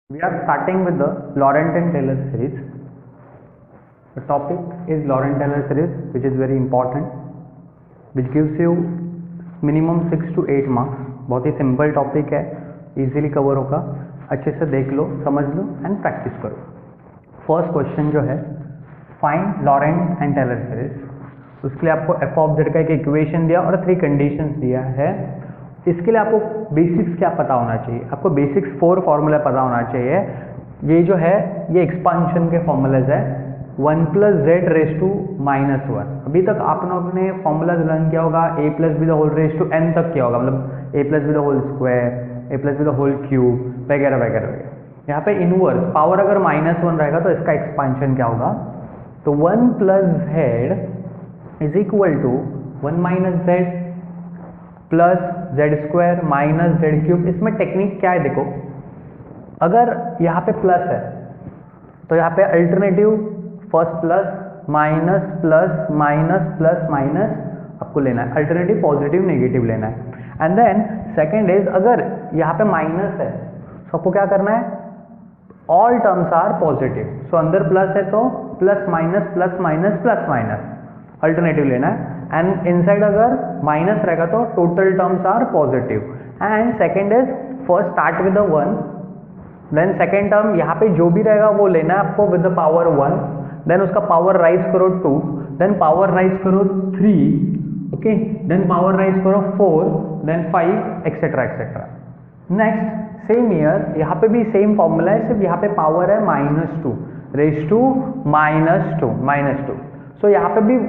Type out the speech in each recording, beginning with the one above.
We are starting with the Laurent and Taylor series. The topic is Laurent Taylor series, which is very important, which gives you minimum 6 to 8 marks. बहुत ही simple topic है, easily cover होगा. अच्छे से देख लो, समझ लो एंड प्रैक्टिस करो. फर्स्ट क्वेश्चन जो है, find Laurent and Taylor series. उसके लिए आपको एफ ऑफ जेड का एक इक्वेशन दिया और 3 कंडीशंस दिया है. इसके लिए आपको बेसिक्स क्या पता होना चाहिए? आपको बेसिक्स 4 फॉर्मूला पता होना चाहिए. ये जो है ये एक्सपांशन के फॉर्मूलाज है. 1 प्लस जेड रेस टू -1. अभी तक आप लोगों ने फॉर्मूलाज लर्न किया होगा. A plus B the whole raise to N तक किया होगा, मतलब A plus B the whole square, A plus B the whole cube वगैरह वगैरह वगैरह. यहाँ पे इनवर्स पावर अगर -1 रहेगा तो इसका एक्सपांशन क्या होगा? तो 1 plus z is equal to 1 minus z plus z square minus z cube. इसमें टेक्निक क्या है देखो, अगर यहाँ पे प्लस है तो यहाँ पे alternative first plus minus plus minus plus minus आपको लेना है. अल्टरनेटिव पॉजिटिव नेगेटिव लेना है. एंड देन सेकेंड इज, अगर यहाँ पे माइनस है तो आपको क्या करना है? All terms are positive. So अंदर प्लस है तो plus minus plus minus alternative लेना है. एंड इनसाइड अगर माइनस रहेगा तो total terms are positive. And second is, first start with the 1, then second term यहाँ पे जो भी रहेगा वो लेना है आपको विद द पावर 1, देन उसका पावर राइज करो 2, देन पावर राइज करो 3, ओके, देन पावर राइज करो 4, then 5 etcetera etcetera. Next same here यहाँ पे भी सेम फॉर्मूला है, सिर्फ यहाँ पे पावर है -2 रेज टू -2. सो यहाँ पे भी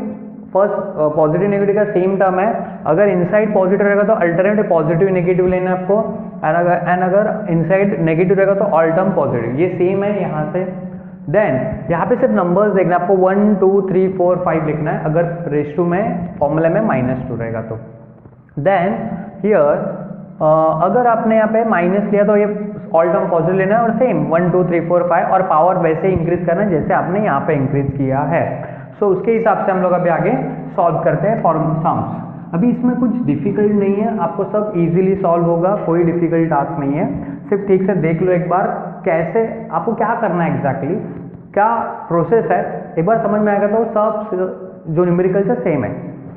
फर्स्ट पॉजिटिव नेगेटिव का सेम टर्म है. अगर इनसाइड पॉजिटिव रहेगा तो अल्टरनेटिव पॉजिटिव नेगेटिव लेना है आपको. एंड अगर इनसाइड नेगेटिव रहेगा तो ऑल टर्म पॉजिटिव. ये सेम है यहाँ से. देन यहाँ पे सिर्फ नंबर्स देखना है आपको, 1 2 3 4 5 लिखना है अगर रेस टू में फॉर्मूला में -2 रहेगा तो. देन हियर अगर आपने यहाँ पे माइनस लिया तो ये ऑल टर्म पॉजिटिव लेना है और सेम 1 2 3 4 5 और पावर वैसे इंक्रीज करना है जैसे आपने यहाँ पे इंक्रीज किया है. सो उसके हिसाब से हम लोग अभी आगे सॉल्व करते हैं फॉर्म सम्स. अभी इसमें कुछ डिफिकल्ट नहीं है, आपको सब इजीली सॉल्व होगा, कोई डिफिकल्ट टास्क नहीं है. सिर्फ ठीक से देख लो एक बार कैसे आपको क्या करना है, एग्जैक्टली क्या प्रोसेस है, एक बार समझ में आएगा तो सब जो न्यूमेरिकल से सेम है.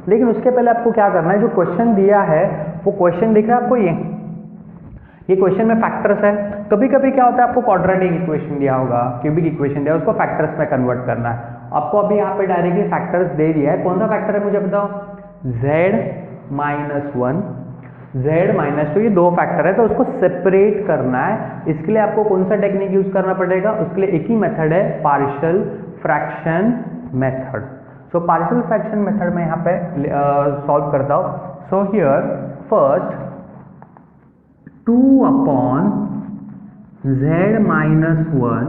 लेकिन उसके पहले आपको क्या करना है, जो क्वेश्चन दिया है वो क्वेश्चन दिख रहा है आपको, ये क्वेश्चन में फैक्टर्स है. कभी कभी क्या होता है, आपको क्वाड्रेटिक इक्वेशन दिया होगा, क्यूबिक इक्वेशन दिया, उसको फैक्टर्स में कन्वर्ट करना है. आपको अभी यहाँ पे डायरेक्टली फैक्टर्स दे दिया है. कौन सा फैक्टर है मुझे बताओ? z -1 z -2, ये 2 फैक्टर है तो उसको सेपरेट करना है. इसके लिए आपको कौन सा टेक्निक यूज करना पड़ेगा? उसके लिए एक ही मेथड है, partial fraction method. So partial fraction method में यहाँ पे सॉल्व करता हूँ. So here first 2 upon z -1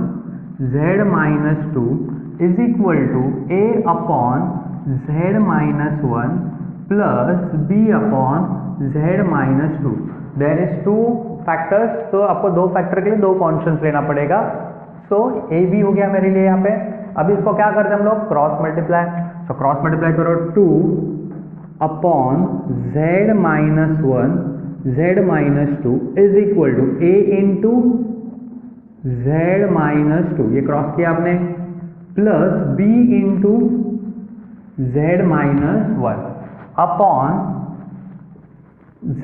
z -2 is equal to a upon z -1 plus b upon z -2. There is 2 factors, तो आपको 2 फैक्टर के लिए 2 कॉन्स्टेंट्स लेना पड़ेगा. सो a b हो गया मेरे लिए यहाँ पे. अभी इसको क्या करते हैं हम लोग? Cross multiply. So cross multiply करो 2 upon z -1 z -2 is equal to a into z -2, ये क्रॉस किया आपने, plus b into z -1 upon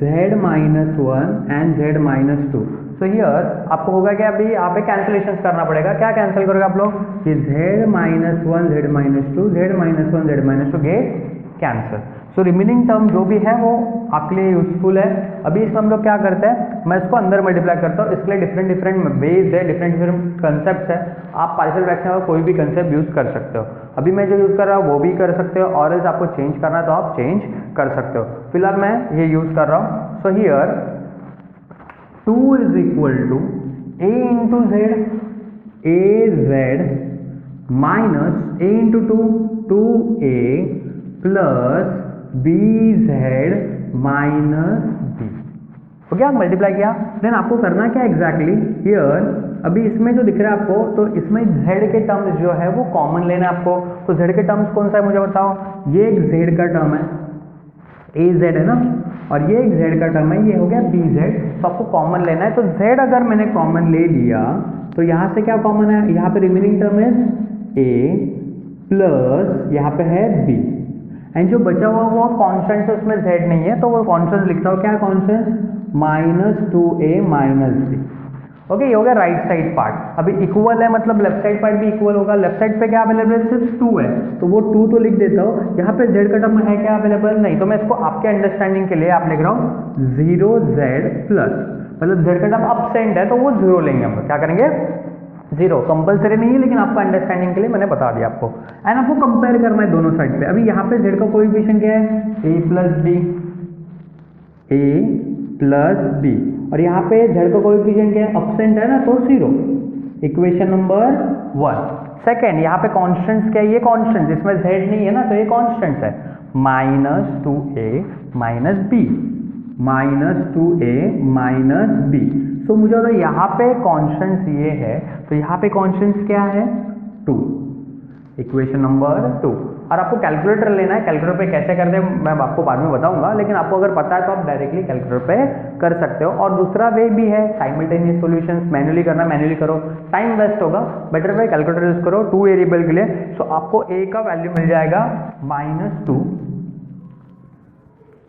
z -1 and z -2. So here आपको होगा कि अभी यहाँ पे कैंसिलेशन करना पड़ेगा. क्या कैंसिल करोगे आप लोग? ये z -1 z -2 z -1 z -2 get cancel. So remaining term जो भी है वो आपके लिए यूजफुल है. अभी इसमें हम लोग क्या करते हैं, मैं इसको अंदर मल्टीप्लाई करता हूँ. इसके लिए डिफरेंट डिफरेंट बेस है, डिफरेंट डिफरेंट कंसेप्ट है. आप पार्शियल फ्रैक्शन का कोई भी कंसेप्ट यूज कर सकते हो. अभी मैं जो यूज कर रहा हूँ वो भी कर सकते हो, और इस आपको चेंज करना है तो आप चेंज कर सकते हो. फिलहाल मैं ये यूज कर रहा हूँ. So here 2 is equal to a into z, a z minus a into 2a plus bz minus b. हो गया, मल्टीप्लाई किया. देन आपको करना क्या एग्जैक्टली हियर, अभी इसमें जो दिख रहा है आपको, तो इसमें z के टर्म्स जो है वो कॉमन लेना है आपको. तो z के टर्म्स कौन सा है मुझे बताओ? ये एक z का टर्म है, az है ना, और ये एक z का टर्म है, ये हो गया bz. तो आपको कॉमन लेना है. तो z अगर मैंने कॉमन ले लिया तो यहाँ से क्या कॉमन है, यहाँ पे रिमेनिंग टर्म है a प्लस यहाँ पे है b, एंड जो बचा हुआ वो कॉन्स्टेंट है, उसमें z नहीं है तो वो कॉन्स्टेंट लिखता हूँ, क्या कॉन्स्टेंट, -2a -b। ओके, ये हो गया राइट साइड पार्ट। अभी इक्वल है मतलब लेफ्ट साइड पार्ट भी इक्वल होगा। लेफ्ट साइड पे क्या अवेलेबल है, सिर्फ 2 है, तो वो 2 तो लिख देता हूँ। यहाँ पे z का टर्म है क्या अवेलेबल, नहीं, तो मैं इसको आपके अंडरस्टैंडिंग के लिए आप लिख रहा हूँ 0z प्लस, मतलब z का टर्म अपसेंट है तो वो 0 लेंगे हम, क्या करेंगे 0, कंपलसरी नहीं है लेकिन आपका अंडरस्टैंडिंग के लिए मैंने बता दिया आपको। एंड आपको कंपेयर करना है दोनों साइड पे। अभी यहाँ पे z का कोएफिशिएंट क्या है, a प्लस b, और यहाँ पे z का कोएफिशिएंट क्या है, अपसेंट है ना, तो 0। Equation number 1। सेकेंड, यहाँ पे कॉन्स्टेंट्स क्या है, ये कॉन्स्टेंट, इसमें z नहीं है ना तो ये कॉन्स्टेंट्स है, -2a -b, -2a -b। सो मुझे अगर यहाँ पे कॉन्स्टेंट्स ये है तो यहाँ पे कॉन्स्टेंट्स क्या है, 2। Equation number 2। और आपको कैलकुलेटर लेना है, कैलकुलेटर पे कैसे करते हैं मैं आपको बाद में बताऊंगा, लेकिन आपको अगर पता है तो आप डायरेक्टली कैलकुलेटर पे कर सकते हो। और दूसरा वे भी है साइमल्टेनियस सॉल्यूशंस, मैन्युअली करना, मैन्युअली करो, टाइम वेस्ट होगा, बेटर वे कैलकुलेटर यूज करो 2 वेरिएबल के लिए। सो आपको a का वैल्यू मिल जाएगा -2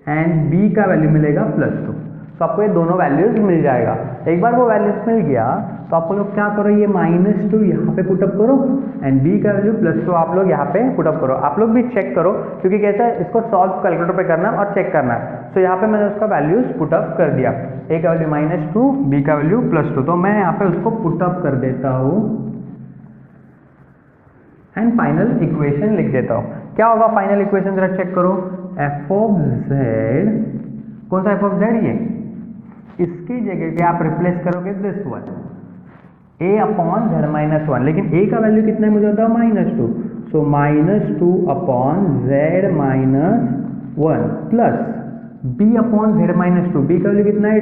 एंड b का वैल्यू मिलेगा +2। तो आपको ये दोनों वैल्यूज मिल जाएगा। एक बार वो वैल्यूज मिल गया तो आप लोग क्या करो, ये -2 यहाँ पे पुटअप करो एंड b का वैल्यू +2 आप लोग यहाँ पे पुटअप करो। आप लोग भी चेक करो, क्योंकि कैसा है, इसको सॉल्व कैलकुलेटर पे करना है और चेक करना है। तो यहाँ पे मैंने उसका वैल्यूज पुटअप कर दिया, a का वैल्यू -2, b का वैल्यू +2, तो मैं यहाँ पे उसको पुटअप कर देता हूँ एंड फाइनल इक्वेशन लिख देता हूँ। क्या होगा फाइनल इक्वेशन, जरा चेक करो, f ऑफ z, कौन सा f ऑफ z, ये, इसकी जगह पे आप रिप्लेस करोगे this one, a upon z -1, लेकिन a का वैल्यू कितना है मुझे बताओ, -2, सो -2 upon z -1 plus b upon z -2, b का वैल्यू कितना है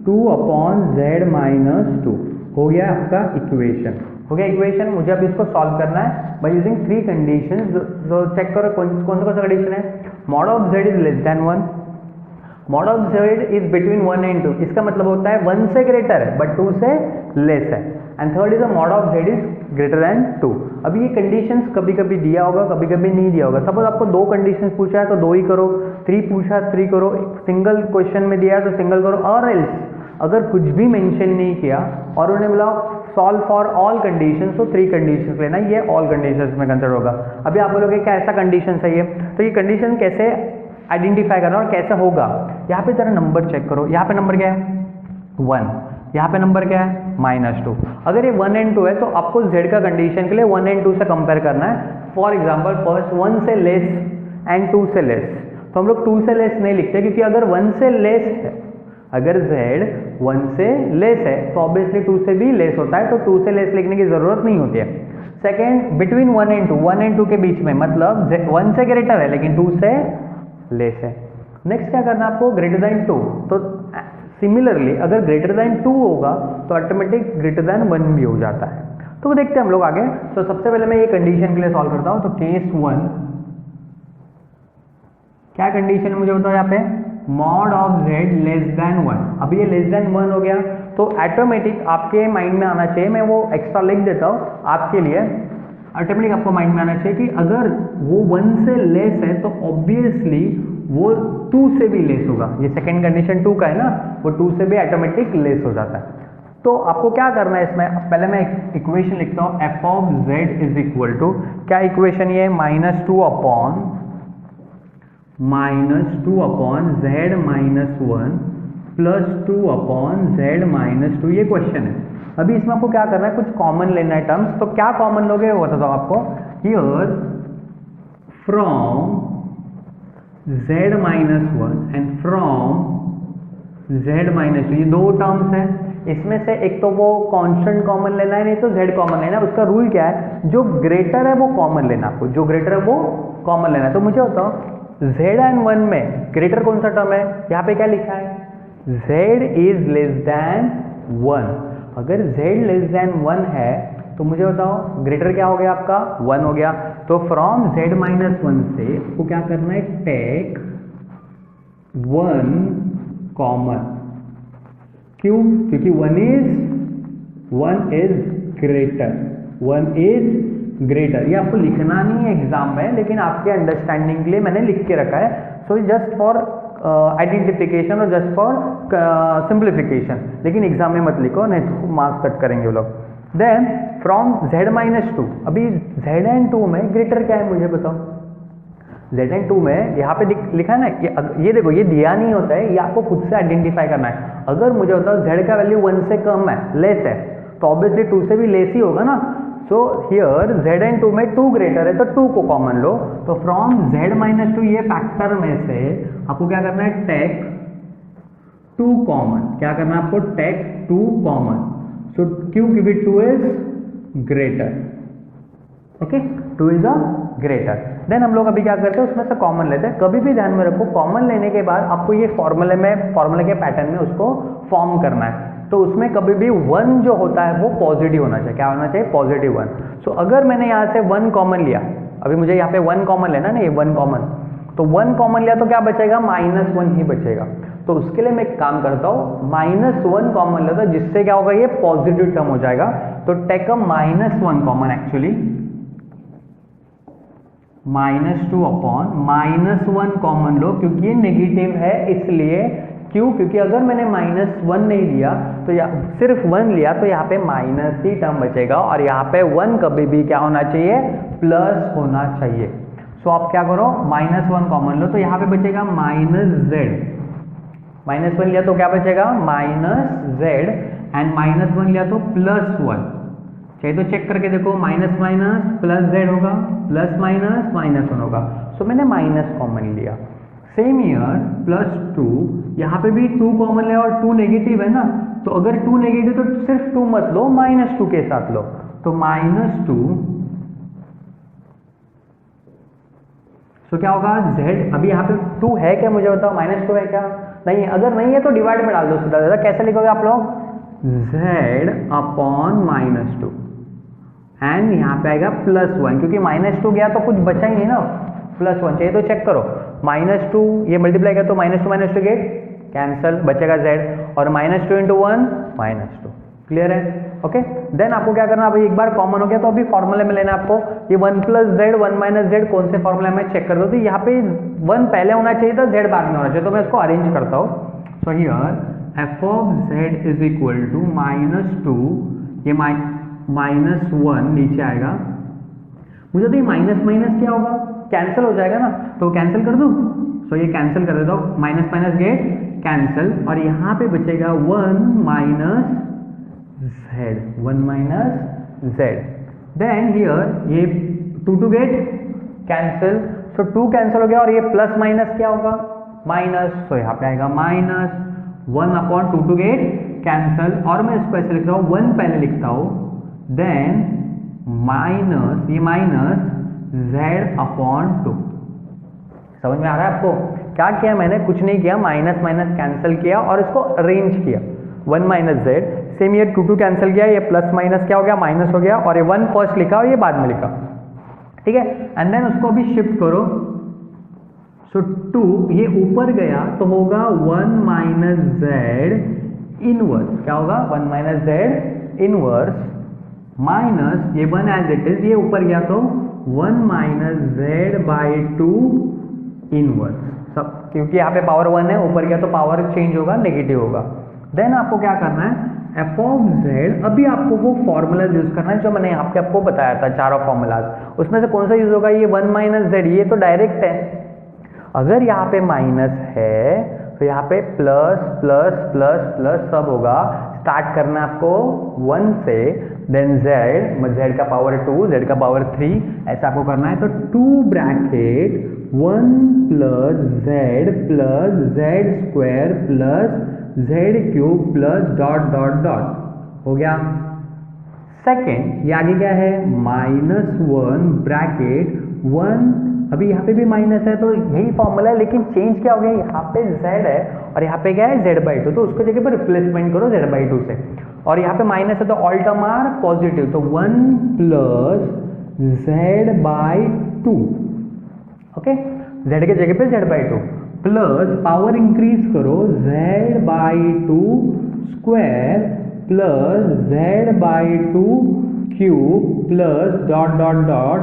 2 अपॉन z -2। हो गया आपका इक्वेशन, हो गया इक्वेशन। मुझे अब इसको सॉल्व करना है बाय यूजिंग 3 कंडीशंस। जो चेक करो कौन सा कंडीशन है, mod of z is less than 1, mod of z is between 1 and 2, इसका मतलब होता है 1 से ग्रेटर है बट 2 से लेस है, and third is a mod of z is greater than 2। अभी ये कंडीशंस कभी कभी दिया होगा, कभी कभी नहीं दिया होगा। सपोज आपको 2 कंडीशंस पूछा है तो 2 ही करो, 3 पूछा 3 करो, सिंगल क्वेश्चन में दिया है तो सिंगल करो, और एल्स अगर कुछ भी मेंशन नहीं किया और उन्होंने बोला सॉल्व फॉर ऑल कंडीशंस, तो 3 कंडीशंस लेना, ये ऑल कंडीशंस में कंसिडर होगा। अभी आप बोलोगे क्या ऐसा कंडीशन है ये, तो ये कंडीशन कैसे आइडेंटिफाई करना और कैसे होगा, यहाँ पे जरा नंबर चेक करो। यहाँ पे नंबर क्या है 1, यहाँ पे नंबर क्या है -2। अगर ये 1 एंड 2 है तो आपको z का कंडीशन के लिए 1 एंड 2 से कंपेयर करना है। फॉर एग्जांपल फर्स्ट 1 से लेस एंड 2 से लेस, तो हम लोग 2 से लेस नहीं लिखते, क्योंकि अगर 1 से लेस है, अगर z 1 से लेस है तो ऑब्वियसली 2 से भी लेस होता है, तो 2 से लेस लिखने की जरूरत नहीं होती है। सेकेंड, बिटवीन 1 एंड 2, 1 एंड 2 के बीच में, मतलब 1 से ग्रेटर है लेकिन 2 से लेस है। नेक्स्ट क्या करना है आपको, ग्रेटर देन 2, तो सिमिलरली अगर ग्रेटर देन 2 होगा तो ऑटोमेटिक ग्रेटर देन 1 भी हो जाता है। तो वो देखते हैं हम लोग आगे। तो सबसे पहले मैं ये कंडीशन के लिए सॉल्व करता हूं। तो केस 1, क्या कंडीशन है मुझे बताओ, यहाँ पे mod of z less than 1। अब ये लेस देन 1 हो गया तो ऑटोमेटिक आपके माइंड में आना चाहिए, मैं वो एक्स्ट्रा लिख देता हूँ आपके लिए, ऑटोमेटिक आपको माइंड में आना चाहिए कि अगर वो 1 से लेस है तो ऑब्वियसली वो 2 से भी लेस होगा। ये सेकंड कंडीशन 2 का है ना, वो 2 से भी ऑटोमेटिक लेस हो जाता है। तो आपको क्या करना है इसमें, पहले मैं इक्वेशन लिखता हूँ, f of z is equal to, क्या इक्वेशन ये -2 upon z -1 plus 2 upon z -2, ये क्वेश्चन है। अभी इसमें आपको क्या करना है, कुछ कॉमन लेना है टर्म्स। तो क्या कॉमन लोगे वो बताता हूं आपको। Here from z -1 and from z -2, ये 2 टर्म्स हैं। इसमें से एक तो वो कांस्टेंट कॉमन लेना है, नहीं तो z कॉमन लेना है। उसका रूल क्या है, जो ग्रेटर है वो कॉमन लेना, आपको जो ग्रेटर है वो कॉमन लेना है। तो मुझे बताओ z एंड 1 में ग्रेटर कौन सा टर्म है, यहाँ पे क्या लिखा है, z इज लेस देन 1। अगर z लेस देन 1 है तो मुझे बताओ ग्रेटर क्या हो गया आपका, 1 हो गया। तो फ्रॉम z -1 से आपको क्या करना है, टेक 1 कॉमन। क्यों, क्योंकि 1 is 1 is greater, 1 is greater. ये आपको लिखना नहीं है एग्जाम में, लेकिन आपके अंडरस्टैंडिंग के लिए मैंने लिख के रखा है। सो जस्ट फॉर आइडेंटिफिकेशन और जस्ट फॉर सिंप्लीफिकेशन, लेकिन एग्जाम में मत लिखो, नहीं तो मार्क्स कट करेंगे वो लोग। देन फ्रॉम z-2, अभी Zn2 में ग्रेटर क्या है मुझे बताओ। Zn2 में यहाँ पे लिखा है ना कि ये देखो, ये दिया नहीं होता है, ये आपको खुद से आइडेंटिफाई करना है। अगर मुझे बताओ z का वैल्यू 1 से कम है, लेस है, तो ऑब्वियसली 2 से भी लेस ही होगा ना। सो हियर Zn2 में 2 ग्रेटर है, तो 2 को कॉमन लो। तो फ्रॉम z-2 ये फैक्टर में से आपको क्या करना है, टेक 2 कॉमन। क्या करना है आपको, टेक 2 कॉमन। सो क्योंकि 2 is greater, okay, 2 is a greater. Then हम लोग अभी क्या करते हैं, उसमें से कॉमन लेते हैं। कभी भी ध्यान में रखो, कॉमन लेने के बाद आपको ये फॉर्मूले के पैटर्न में उसको फॉर्म करना है। तो उसमें कभी भी 1 जो होता है वो पॉजिटिव होना चाहिए। क्या होना चाहिए, पॉजिटिव 1। सो अगर मैंने यहाँ से 1 कॉमन लिया, अभी मुझे यहाँ पे 1 कॉमन लेना ना, ये 1 कॉमन, तो 1 कॉमन लिया तो क्या बचेगा, -1 ही बचेगा। तो उसके लिए मैं एक काम करता हूँ, -1 कॉमन लेता हूँ, जिससे क्या होगा, ये पॉजिटिव टर्म हो जाएगा। तो take a -1 common, actually -2 upon -1 common लो, क्योंकि ये नेगेटिव है इसलिए। क्यों, क्योंकि अगर मैंने -1 नहीं लिया तो सिर्फ 1 लिया तो यहाँ पे माइनस ही टर्म बचेगा, और यहाँ पे 1 कभी भी क्या होना चाहिए, प्लस होना चाहिए। सो आप क्या करो, -1 कॉमन लो, तो यहाँ पे बचेगा -z। -1 लिया तो क्या बचेगा, -z, एंड -1 लिया तो +1। चाहिए तो चेक करके देखो, माइनस माइनस प्लस z होगा, प्लस माइनस -1 होगा। सो मैंने माइनस कॉमन लिया। सेम ईयर +2, यहाँ पे भी 2 कॉमन लिया और 2 नेगेटिव है ना, तो अगर 2 नेगेटिव तो सिर्फ 2 मत लो, -2 के साथ लो। तो -2, सो क्या होगा, z, अभी यहाँ पे 2 है क्या मुझे बताओ, -2 है क्या, नहीं है। अगर नहीं है तो डिवाइड में डाल दो सीधा सीधा। कैसे लिखोगे आप लोग, z अपॉन -2, एंड यहाँ पे आएगा +1, क्योंकि -2 गया तो कुछ बचा ही नहीं ना, +1 चाहिए तो चेक करो। -2 ये मल्टीप्लाई किया तो -2 गेट कैंसल, बचेगा z, और -2 × 1 -2। क्लियर है, ओके। देन आपको क्या करना, अभी एक बार कॉमन हो गया तो अभी फॉर्मूले में लेना आपको। ये 1 + z 1 - z कौन से फॉर्मूले में चेक कर दो। तो यहाँ पे 1 पहले होना चाहिए था, z बाद में होना चाहिए, तो मैं इसको अरेंज करता हूँ। So here f of z is equal to -2, ये -1 नीचे आएगा। मुझे तो ये माइनस क्या होगा, कैंसिल हो जाएगा ना, तो कैंसिल कर दूं। सो ये कैंसिल कर देता हूँ, माइनस माइनस गेट कैंसिल, और यहाँ पे बचेगा 1 - z। देन हियर ये 2 गेट कैंसिल, सो 2 कैंसिल हो गया, और ये प्लस माइनस क्या होगा, माइनस। सो यहाँ पे आएगा -1 अपॉन 2 गेट कैंसिल, और मैं इसको ऐसे लिख रहा हूँ, 1 पहले लिखता हूँ, देन माइनस, ये माइनस z अपॉन 2। समझ में आ रहा है आपको, क्या किया मैंने, कुछ नहीं किया, माइनस माइनस कैंसिल किया और इसको अरेंज किया, 1 - z। सेम ये 2 कैंसिल किया, ये प्लस माइनस क्या हो गया, माइनस हो गया, और ये 1 फर्स्ट लिखा और ये बाद में लिखा, ठीक है। एंड देन उसको अभी शिफ्ट करो। सो 2 ये ऊपर गया तो होगा 1 - z इनवर्स, क्या होगा, 1 - z इनवर्स, माइनस ये 1 एज इट इज, ये ऊपर गया तो 1 - z/2 इनवर्स, सब क्योंकि यहाँ पे पावर 1 है, ऊपर गया तो पावर चेंज होगा, नेगेटिव होगा। देन आपको क्या करना है, f of z, अभी आपको वो फॉर्मूला यूज करना है जो मैंने आपको बताया था, चारों फॉर्मूलाज, उसमें से कौन सा यूज होगा, ये 1 - z, ये तो डायरेक्ट है। अगर यहाँ पे माइनस है तो यहाँ पे प्लस प्लस प्लस प्लस सब होगा। स्टार्ट करना है आपको 1 से, देन z का पावर 2, z का पावर 3, ऐसा आपको करना है। तो 2 bracket 1 + z + z² plus dot dot dot हो गया। सेकेंड, ये आगे क्या है, -1 ब्रैकेट 1, अभी यहाँ पे भी माइनस है तो यही फॉर्मूला है, लेकिन चेंज क्या हो गया, यहाँ पे z है और यहाँ पे क्या है z/2, तो उसको जगह पर रिप्लेसमेंट करो z/2 से, और यहाँ पे माइनस है तो ऑल टर्म आर पॉजिटिव, तो 1 + z/2, ओके, z के जगह पे z/2 प्लस पावर इंक्रीज करो z/2 square plus z by 2 cube plus dot dot dot.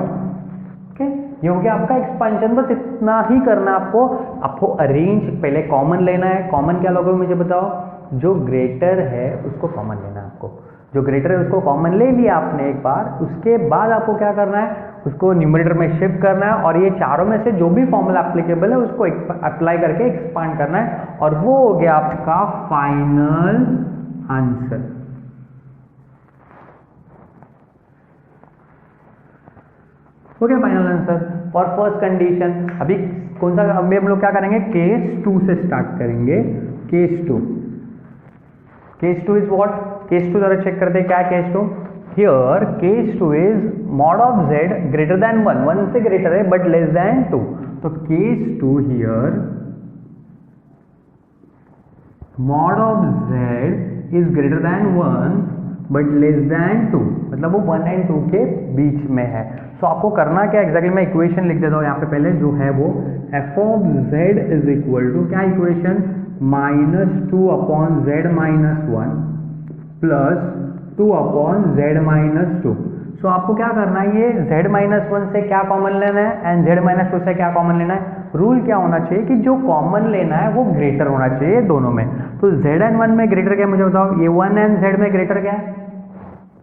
Okay, ये हो गया आपका एक्सपांशन। बस इतना ही करना है आपको अरेंज। पहले कॉमन लेना है। कॉमन क्या लोगे मुझे बताओ? जो ग्रेटर है उसको कॉमन लेना है आपको। जो ग्रेटर है उसको कॉमन ले लिया आपने एक बार, उसके बाद आपको क्या करना है? उसको न्यूमरेटर में शिफ्ट करना है और ये चारों में से जो भी फॉर्मूला एप्लीकेबल है उसको अप्लाई करके एक्सपांड करना है, और वो हो गया आपका फाइनल आंसर। हो गया final answer for first condition. अभी कौन सा? अभी हम लोग क्या करेंगे? केस 2 से स्टार्ट करेंगे। Case 2 is what? केस 2 जरा चेक करते हैं क्या है case 2। Here case 2 is mod of z greater than 1, 1 से ग्रेटर है बट लेस देन 2। तो case 2 here mod of z is greater than 1 but less than 2, मतलब वो 1 एंड 2 के बीच में है। तो आपको करना क्या एग्जैक्टली? मैं इक्वेशन लिख देता हूँ यहाँ पे पहले, जो है वो f of z is equal to क्या equation? -2 upon z minus 1 plus 2 upon z minus 2। So आपको क्या करना है? ये z माइनस 1 से क्या कॉमन लेना है एंड z माइनस 2 से क्या कॉमन लेना है? रूल क्या होना चाहिए कि जो कॉमन लेना है वो ग्रेटर होना चाहिए दोनों में। तो z एंड 1 में ग्रेटर क्या मुझे बताओ? ये 1 एंड z में ग्रेटर क्या है?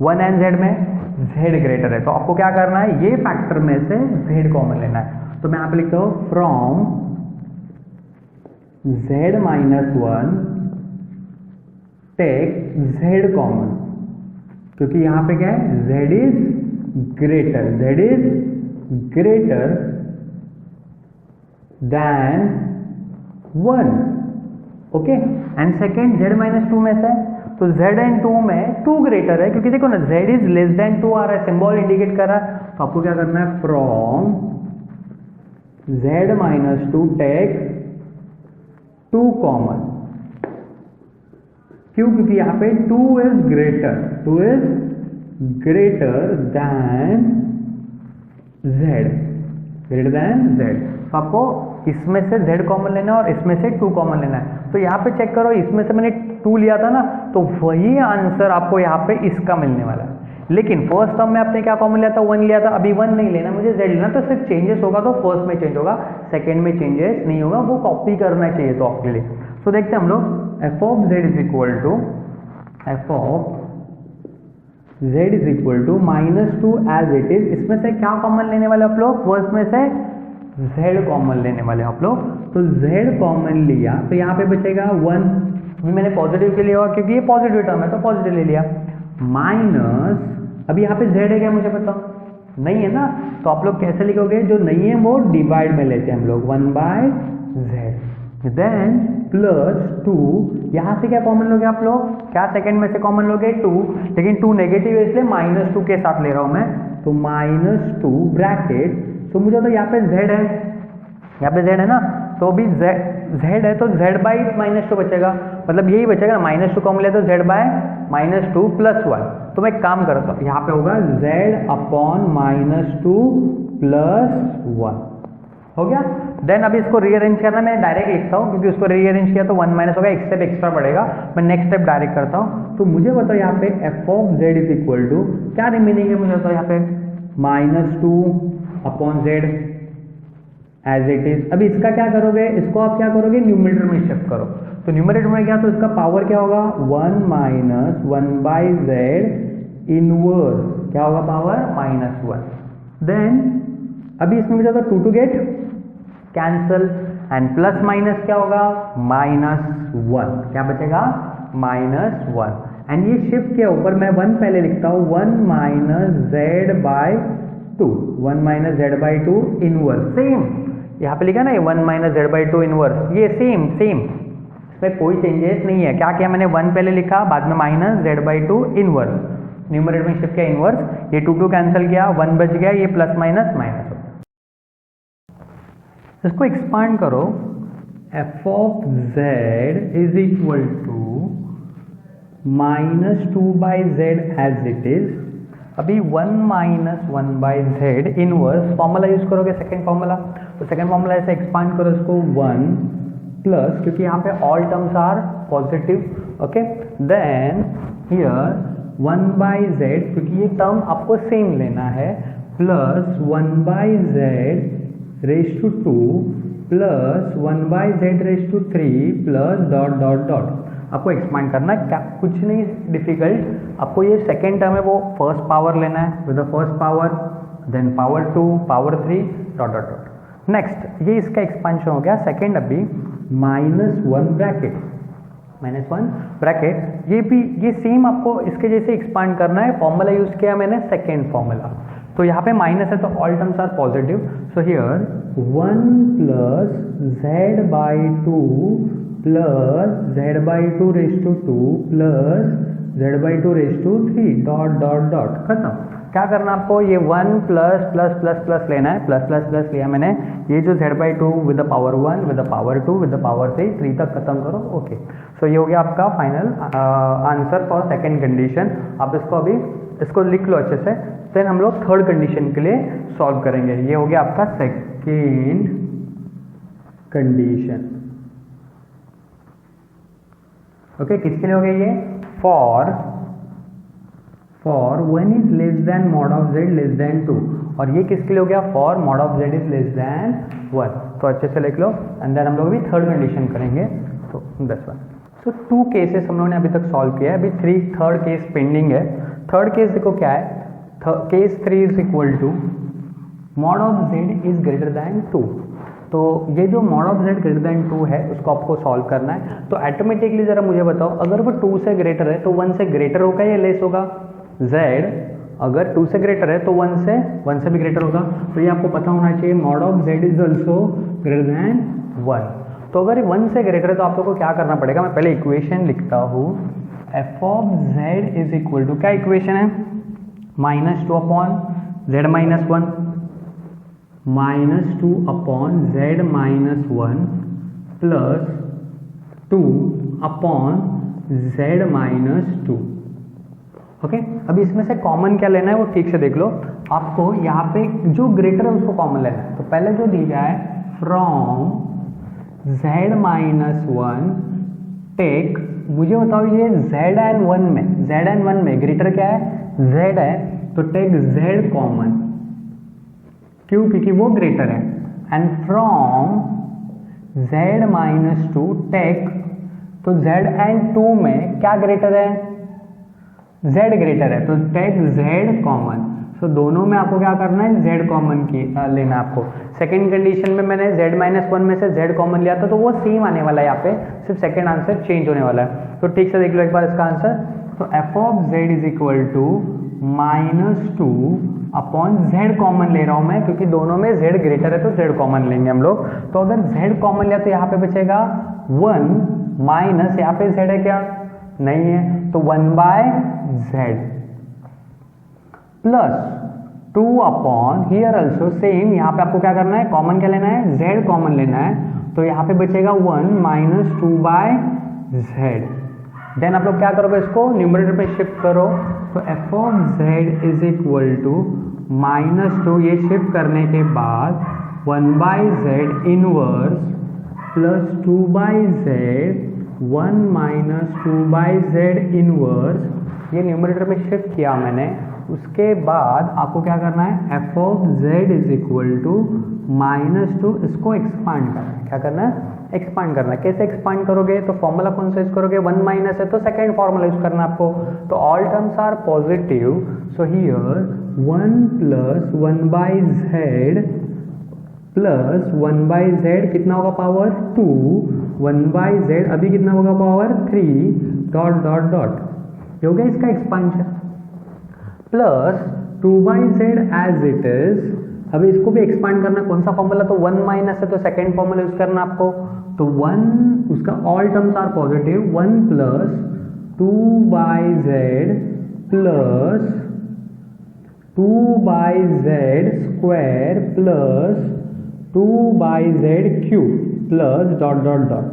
1 एंड z में z ग्रेटर है। तो आपको क्या करना है? ये फैक्टर में से z कॉमन लेना है। तो मैं यहाँ पे लिखता हूँ from z minus 1 take z common, क्योंकि यहां पे क्या है? z is greater than 1। Okay, and second z minus 2 में से, तो z एंड 2 में 2 ग्रेटर है, क्योंकि देखो ना z इज लेस देन 2 आ रहा है, सिंबल इंडिकेट कर रहा है। तो आपको क्या करना है? From z minus 2 take 2 common. क्यों? क्योंकि यहां पे 2 इज ग्रेटर देन z। तो आपको इसमें से z कॉमन लेना है और इसमें से 2 कॉमन लेना है। तो यहाँ पे चेक करो, इसमें से मैंने 2 लिया था ना, तो वही आंसर आपको यहाँ पे इसका मिलने वाला है। लेकिन फर्स्ट टर्म में आपने क्या कॉमन लिया था? 1 लिया था। अभी 1 नहीं लेना, मुझे z लेना। तो सिर्फ चेंजेस होगा तो फर्स्ट में चेंज होगा, सेकंड में चेंजेस नहीं होगा। वो कॉपी करना चाहिए तो आपके लिए। तो देखते हैं हम लोग f of z is equal to -2 as it is. इसमें से क्या कॉमन लेने वाले आप लोग? फर्स्ट में से z कॉमन लेने वाले आप लोग। तो z कॉमन लिया तो यहाँ पे बचेगा 1। अभी मैंने पॉजिटिव के लिए हुआ क्योंकि ये पॉजिटिव टर्म है तो पॉजिटिव ले लिया। माइनस, अभी यहाँ पे z है क्या मुझे बताओ? नहीं है ना, तो आप लोग कैसे लिखोगे? जो नहीं है वो डिवाइड में लेते हैं हम लोग, 1/z। देन प्लस 2, यहाँ से क्या कॉमन लोगे आप लोग? क्या सेकंड में से कॉमन लोगे? 2, लेकिन 2 नेगेटिव है इसलिए -2 के साथ ले रहा हूं मैं। तो -2 ब्रैकेट, तो मुझे तो यहाँ पे z है, यहाँ पे z है ना, तो अभी z है तो z बाई -2 बचेगा, मतलब यही बचेगा ना। -2 कॉमन ले तो z बाय -2 प्लस 1। तो मैं एक काम करता हूँ, यहाँ पे होगा z अपॉन -2 प्लस 1। हो गया। देन अभी इसको रीअरेंज करना, मैं डायरेक्ट लिखता हूँ क्योंकि उसको रीअरेंज किया तो 1 माइनस होगा, एक स्टेप एक्स्ट्रा बढ़ेगा। मैं नेक्स्ट स्टेप डायरेक्ट करता हूँ। तो मुझे बताओ यहाँ पे f of z is equal to क्या रिमेनिंग है? मुझे बताओ यहाँ पे -2 upon z as it is. अभी इसका क्या करोगे? इसको आप क्या करोगे? न्यूमरेटर में शिफ्ट करो। तो न्यूमरेटर में क्या, तो इसका पावर क्या होगा? 1 माइनस 1/z इनवर्स क्या होगा? पावर -1। देन अभी इसमें मुझे तो 2 get cancel and plus minus क्या होगा? -1। क्या बचेगा? -1। एंड ये शिफ्ट के ऊपर मैं 1 पहले लिखता हूँ, 1 माइनस z/2 इनवर्स। सेम यहाँ पे लिखा ना, ये 1 माइनस z/2 इनवर्स, ये सेम इसमें कोई चेंजेस नहीं है। क्या किया मैंने? 1 पहले लिखा, बाद में -z/2 इनवर्स, न्यूमरेटर में शिफ्ट किया इनवर्स, ये 2 कैंसिल किया, 1 बच गया, ये प्लस माइनस माइनस। इसको एक्सपांड करो, f of z is equal to -2/z as it is. अभी 1 minus 1/z inverse formula use करोगे, सेकेंड फॉर्मूला। तो सेकेंड फॉर्मूला ऐसे एक्सपांड करो इसको 1 प्लस, क्योंकि यहाँ पे all terms are positive. Okay, then here 1 by z, क्योंकि ये टर्म आपको सेम लेना है, plus 1 by z raise to 2 plus 1 by z raise to 3 plus dot dot dot. आपको एक्सपांड करना है, क्या कुछ नहीं डिफिकल्ट, आपको ये सेकेंड टर्म है वो फर्स्ट पावर लेना है with the first power, then power 2 power 3 dot dot dot. Next ये इसका एक्सपांशन हो गया। सेकेंड अभी -1 ब्रैकेट, -1 ब्रैकेट, ये भी ये सेम आपको इसके जैसे एक्सपांड करना है। फॉर्मूला यूज किया मैंने सेकेंड फॉर्मूला, तो यहाँ पे माइनस है तो all terms are positive. So here 1 plus z by 2 plus z by 2 raise to 2 plus z by 2 raise to 3 dot dot dot, खत्म। क्या करना आपको, ये 1 प्लस प्लस प्लस प्लस लेना है, प्लस प्लस प्लस लिया मैंने, ये जो Z by 2 with the power 1 with the power 2 with the power 3 तक खत्म करो। ओके, सो ये हो गया आपका final answer for second condition. आप इसको अभी इसको लिख लो अच्छे से, देन हम लोग थर्ड कंडीशन के लिए सॉल्व करेंगे। ये हो गया आपका सेकेंड कंडीशन। ओके, किसके लिए हो गया ये, for 1 is less than mod of Z less than 2, और ये किसके लिए हो गया, for mod of z is less than 1। तो अच्छे से लिख लो, एंड देन हम लोग भी थर्ड कंडीशन करेंगे। तो दिस वन। सो 2 केसेस हम लोगों ने अभी तक सॉल्व किया है, अभी थर्ड केस पेंडिंग है। थर्ड केस देखो क्या है, case 3 is equal to mod of z is greater than 2। तो ये जो mod of z greater than 2 है उसको आपको सॉल्व करना है। तो ऑटोमेटिकली जरा मुझे बताओ, अगर वो 2 से ग्रेटर है तो 1 से ग्रेटर होगा या लेस होगा, जेड अगर 2 से ग्रेटर है तो 1 से भी ग्रेटर होगा। तो ये आपको पता होना चाहिए, mod of z is also greater than 1। तो अगर 1 से ग्रेटर है तो आप लोग को क्या करना पड़ेगा, मैं पहले इक्वेशन लिखता हूँ। F of z is equal to, क्या इक्वेशन है, -2 upon z minus 1, -2 upon z minus 1 plus 2 upon z minus 2। Okay, अभी इसमें से कॉमन क्या लेना है वो ठीक से देख लो। आपको यहाँ पे जो ग्रेटर है उसको कॉमन लेना है। तो पहले जो दिया है, फ्रॉम z माइनस 1 टेक, मुझे बताओ ये z में ग्रेटर क्या है, z है, तो टेक z कॉमन, क्यों, क्योंकि वो ग्रेटर है। And from z minus 2 take, तो z एंड 2 में क्या ग्रेटर है, z ग्रेटर है, तो टेक z कॉमन। सो दोनों में आपको क्या करना है, z कॉमन की लेना है आपको। सेकेंड कंडीशन में मैंने z माइनस 1 में से z कॉमन लिया था, तो वो सेम आने वाला है, यहाँ पे सिर्फ सेकेंड आंसर चेंज होने वाला है। तो ठीक से देख लो एक बार इसका आंसर। तो F of z is equal to -2 upon z common ले रहा हूँ मैं, क्योंकि दोनों में z ग्रेटर है तो z कॉमन लेंगे हम लोग। तो अगर z कॉमन लिया तो यहाँ पे बचेगा 1 माइनस, यहाँ पे z है क्या, नहीं है, तो 1 by z plus 2 upon, here also same, यहाँ पे आपको क्या करना है, कॉमन क्या लेना है, z कॉमन लेना है। तो यहाँ पे बचेगा 1 माइनस 2 बाय z। देन आप लोग क्या करोगे, इसको न्यूमरेटर पे शिफ्ट करो। तो F of z is equal to -2, ये शिफ्ट करने के बाद 1 by z inverse plus 2 by z 1 minus 2 by z inverse, ये न्यूमरेटर में शिफ्ट किया मैंने। उसके बाद आपको क्या करना है, F of z is equal to -2, इसको एक्सपांड करना है। क्या करना है, एक्सपांड करना है। कैसे एक्सपांड करोगे, तो फॉर्मूला कौन सा यूज करोगे, 1 माइनस है तो सेकेंड फॉर्मूला यूज करना है आपको। तो all terms are positive, so here 1 plus 1 by z plus 1 by z कितना होगा, पावर 2, 1 बाई z अभी कितना होगा, पावर 3 डॉट डॉट डॉट, ये हो गया इसका expansion, plus 2 by z as it is. अभी इसको भी एक्सपांड करना, कौन सा फॉर्मूला, तो 1 माइनस है तो सेकेंड फॉर्मूला यूज करना आपको। तो 1 उसका all terms are positive, 1 plus 2 by z plus 2 by z square plus 2 by z cube plus dot dot dot,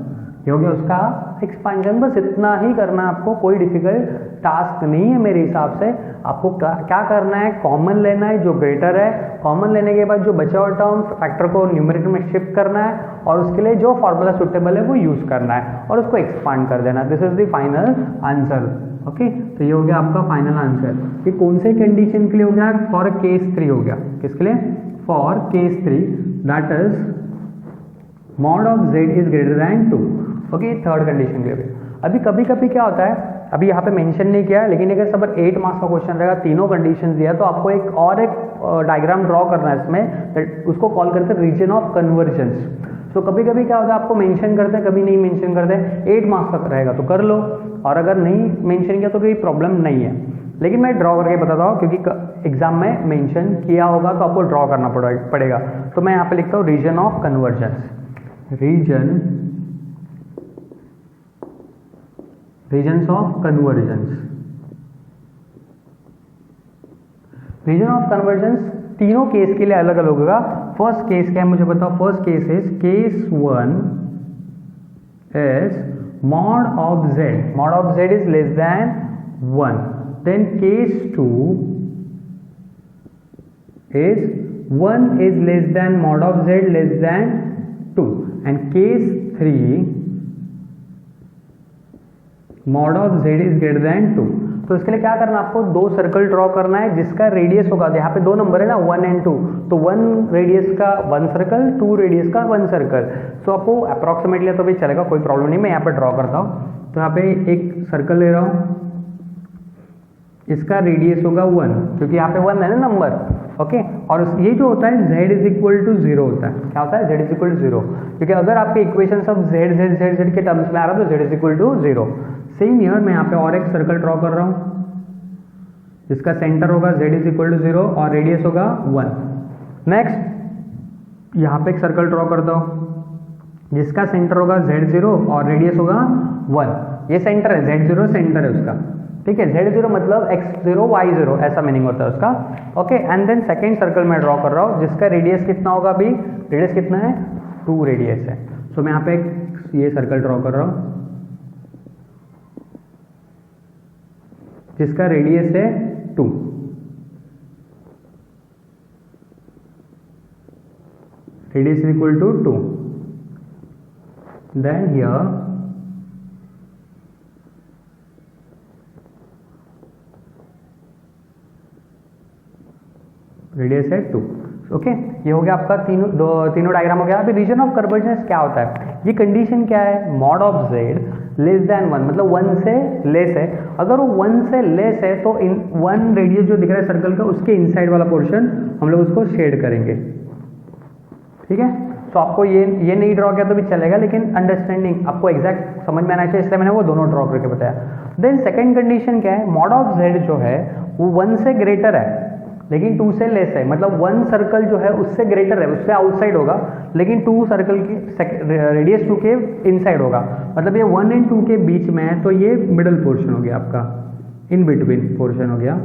ये हो गया उसका एक्सपांशन। बस इतना ही करना आपको, कोई डिफिकल्ट टास्क नहीं है मेरे हिसाब से। आपको क्या करना है, कॉमन लेना है जो ग्रेटर है, कॉमन लेने के बाद जो बचा हुआ टर्म फैक्टर को न्यूमरेटर में शिफ्ट करना है और उसके लिए जो फॉर्मूला सुटेबल है वो यूज करना है और उसको एक्सपांड कर देना। This is the final answer. Okay, तो ये हो गया आपका फाइनल आंसर। ये कौन से कंडीशन के लिए हो गया, फॉर केस 3 हो गया। किसके लिए, for case 3, that is mod of z is greater than 2। Okay, third condition के लिए। अभी कभी कभी क्या होता है, अभी यहाँ पे मेंशन नहीं किया है, लेकिन अगर सब 8 मार्क्स का क्वेश्चन रहेगा, तीनों कंडीशन दिया, तो आपको एक डायग्राम ड्रॉ करना है इसमें, उसको कॉल करते हैं रीजन ऑफ कन्वर्जेंस। तो कभी कभी क्या होता है, आपको मेंशन करते हैं, कभी नहीं मेंशन करते हैं, 8 मार्क्स तक रहेगा तो कर लो, और अगर नहीं मेंशन किया तो कोई प्रॉब्लम नहीं है। लेकिन मैं ड्रॉ करके बताता हूँ, क्योंकि एग्जाम में मेंशन किया होगा तो आपको ड्रॉ करना पड़ेगा। तो मैं यहाँ पे लिखता हूँ region of convergence, regions of convergence. Region of convergence तीनों केस के लिए अलग अलग होगा। फर्स्ट केस क्या है मुझे बताओ, first case is case 1 is mod of z is less than 1, then case 2 is 1 is less than mod of z less than 2, and case 3 mod of z is greater than 2। तो इसके लिए क्या करना, आपको 2 सर्कल ड्रॉ करना है जिसका radius होगा, यहाँ पे 2 नंबर है ना, 1 and 2, तो 1 रेडियस का 1 सर्कल, 2 रेडियस का 1 सर्कल। तो आपको अप्रोक्सीमेटली तो भी चलेगा, कोई प्रॉब्लम नहीं। मैं यहाँ पे ड्रॉ करता हूँ, तो यहाँ पे एक सर्कल ले रहा हूँ, इसका रेडियस होगा 1, क्योंकि यहाँ पे 1 है ना नंबर। ओके, और ये जो होता है z इज इक्वल टू 0 होता है। क्या होता है, z इज इक्वल टू 0, क्योंकि अगर आपके इक्वेशन सब z के टर्म्स में आ रहा है तो z is equal to 0। Same here मैं यहाँ पे और एक सर्कल ड्रॉ कर रहा हूँ, जिसका सेंटर होगा z इज इक्वल टू 0 और रेडियस होगा 1। नेक्स्ट यहाँ पे एक सर्कल ड्रॉ करता हूँ, जिसका सेंटर होगा z0 और रेडियस होगा 1। ये सेंटर है, z0 सेंटर है उसका, ठीक है। z0 मतलब x0 y0 ऐसा मीनिंग होता है उसका। Okay, and then second circle मैं ड्रॉ कर रहा हूँ, जिसका रेडियस कितना होगा, अभी रेडियस कितना है, 2 रेडियस है। सो मैं यहाँ पे ये सर्कल ड्रॉ कर रहा हूँ, जिसका रेडियस है 2। Radius is equal to 2। Then here radius है 2। ओके, ये हो गया आपका तीनों डायग्राम हो गया। अभी रीजन ऑफ कन्वर्जेंस क्या होता है, ये कंडीशन क्या है, mod of z less than 1, मतलब 1 से लेस है। अगर वो 1 से लेस है तो 1 रेडियस जो दिख रहा है सर्कल का, उसके इनसाइड वाला पोर्शन हम लोग उसको शेड करेंगे, ठीक है। तो आपको ये नहीं ड्रॉ किया तो भी चलेगा, लेकिन अंडरस्टैंडिंग आपको एग्जैक्ट समझ में आना चाहिए, इसलिए मैंने वो दोनों ड्रॉ करके बताया। देन सेकेंड कंडीशन क्या है, मॉड ऑफ z जो है वो 1 से ग्रेटर है लेकिन 2 से लेस है, मतलब 1 सर्कल जो है उससे ग्रेटर है, उससे आउटसाइड होगा, लेकिन 2 सर्कल की रेडियस 2 के इनसाइड होगा, मतलब ये 1 and 2 के बीच में है, तो ये मिडल पोर्शन हो गया आपका, इन बिटवीन पोर्शन हो गया।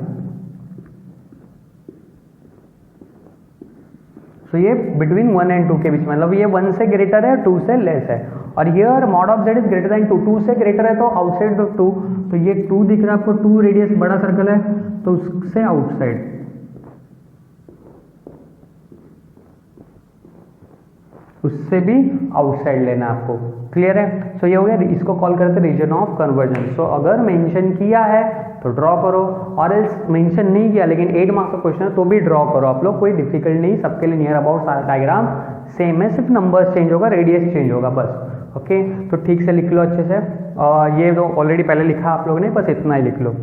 तो ये बिटवीन 1 and 2 के बीच में, मतलब ये 1 से ग्रेटर है, 2 से लेस है। और here mod of z is greater than 2, 2 से ग्रेटर है तो आउटसाइड ऑफ 2, तो ये 2 दिख रहा है आपको, 2 रेडियस बड़ा सर्कल है तो उससे आउटसाइड, उससे भी आउटसाइड लेना आपको, क्लियर है। सो ये हो गया, इसको कॉल करते हैं रीजन ऑफ कन्वर्जेंस। सो अगर मेंशन किया है तो ड्रॉ करो, और एल्स मेंशन नहीं किया लेकिन 8 मार्क्स का क्वेश्चन है तो भी ड्रॉ करो आप लोग, कोई डिफिकल्ट नहीं, सबके लिए नियर अबाउट डायग्राम सेम है, सिर्फ नंबर चेंज होगा, रेडियस चेंज होगा बस। ओके, तो ठीक से लिख लो अच्छे से, ये तो ऑलरेडी पहले लिखा आप लोगों ने, बस इतना ही लिख लो।